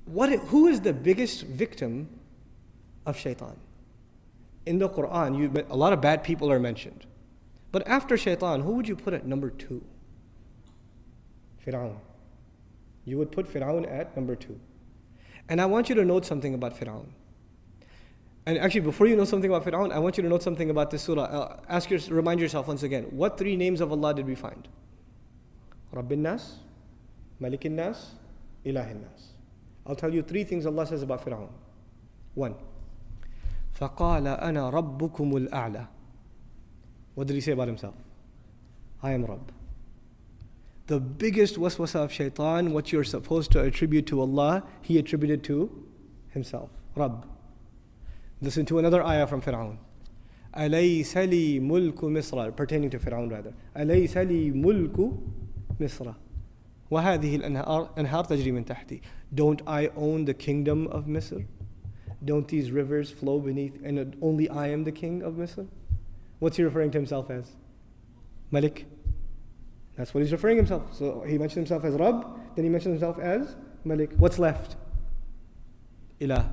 Who is the biggest victim of shaitan? In the Quran, a lot of bad people are mentioned. But after shaitan, who would you put at number 2? Fir'aun. You would put Fir'aun at number 2. And I want you to note something about Fir'aun. And actually, before you know something about Fir'aun, I want you to note something about this surah. Remind yourself once again, what 3 names of Allah did we find? Rabbin Nas, Malikin Nas, Ilahin Nas. I'll tell you 3 things Allah says about Fir'aun. 1. فَقَالَ أَنَا رَبُّكُمُ الْأَعْلَى. What did he say about himself? I am Rabb. The biggest waswasa of shaitan, what you're supposed to attribute to Allah, he attributed to himself. Rabb. Listen to another ayah from Fir'aun. أَلَيْسَ لِي مُلْكُ مِصْرَ, pertaining to Fir'aun rather. أَلَيْسَ لِي مُلْكُ مِصْرَ وَهَذِهِ الْأَنْهَارُ تَجْرِي مِنْ تَحْتِي. Don't I own the kingdom of Misr? Don't these rivers flow beneath, and only I am the king of Misr? What's he referring to himself as? Malik. That's what he's referring himself. So he mentioned himself as Rabb, then he mentioned himself as Malik. What's left? Ilah.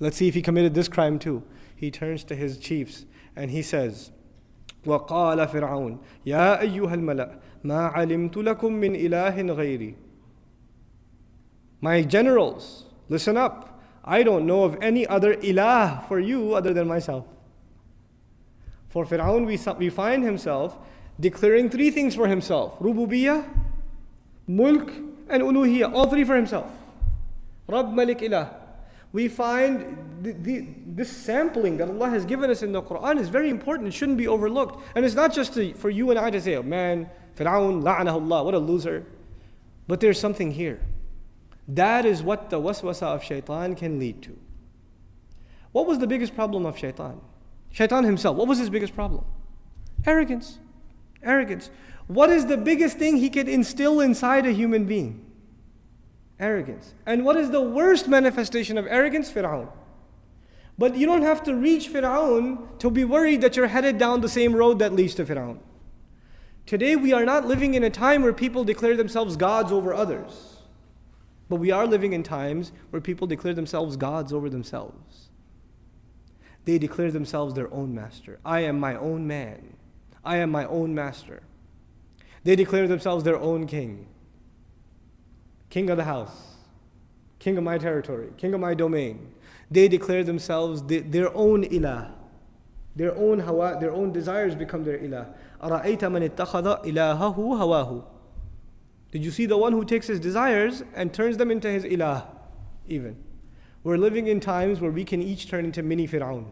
Let's see if he committed this crime too. He turns to his chiefs and he says, وَقَالَ فِرْعَوْنَ يَا أَيُّهَا الْمَلَأ مَا عَلِمْتُ لَكُم مِّنْ إِلَٰهٍ غَيْرِي. My generals, listen up. I don't know of any other ilah for you other than myself. For Fir'aun, we find himself declaring 3 things for himself. Rububiyyah, Mulk, and Uluhiyyah. All 3 for himself. Rabb, Malik, Ilah. We find this sampling that Allah has given us in the Quran is very important. It shouldn't be overlooked. And it's not just for you and I to say, oh man, Fir'aun, la'anahullah, what a loser. But there's something here. That is what the waswasa of shaitan can lead to. What was the biggest problem of shaitan? Shaitan himself, what was his biggest problem? Arrogance. Arrogance. What is the biggest thing he can instill inside a human being? Arrogance. And what is the worst manifestation of arrogance? Fir'aun. But you don't have to reach Fir'aun to be worried that you're headed down the same road that leads to Fir'aun. Today we are not living in a time where people declare themselves gods over others. But we are living in times where people declare themselves gods over themselves. They declare themselves their own master. I am my own man. I am my own master. They declare themselves their own king. King of the house. King of my territory. King of my domain. They declare themselves their own ilah. Their own hawa, their own desires become their ilah. أَرَأَيْتَ مَنِ اتَّخَذَ إِلَهَهُ هَوَاهُ. Did you see the one who takes his desires and turns them into his ilah? Even. We're living in times where we can each turn into mini Fir'aun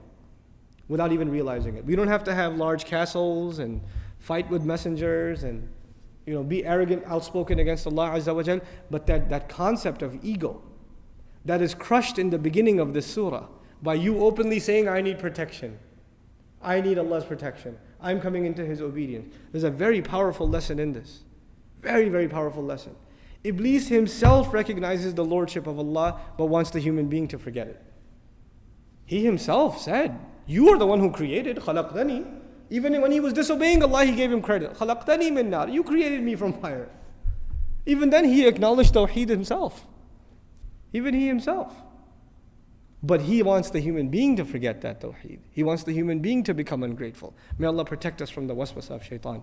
without even realizing it. We don't have to have large castles and fight with messengers and be arrogant, outspoken against Allah Azza wa Jal. But that concept of ego that is crushed in the beginning of this surah by you openly saying, I need protection. I need Allah's protection. I'm coming into His obedience. There's a very powerful lesson in this. Very, very powerful lesson. Iblis himself recognizes the lordship of Allah but wants the human being to forget it. He himself said, you are the one who created, khalaqtani. Even when he was disobeying Allah, he gave him credit. Khalaqtani min nar. You created me from fire. Even then he acknowledged Tawheed himself. Even he himself. But he wants the human being to forget that Tawheed. He wants the human being to become ungrateful. May Allah protect us from the waswasa of shaitan.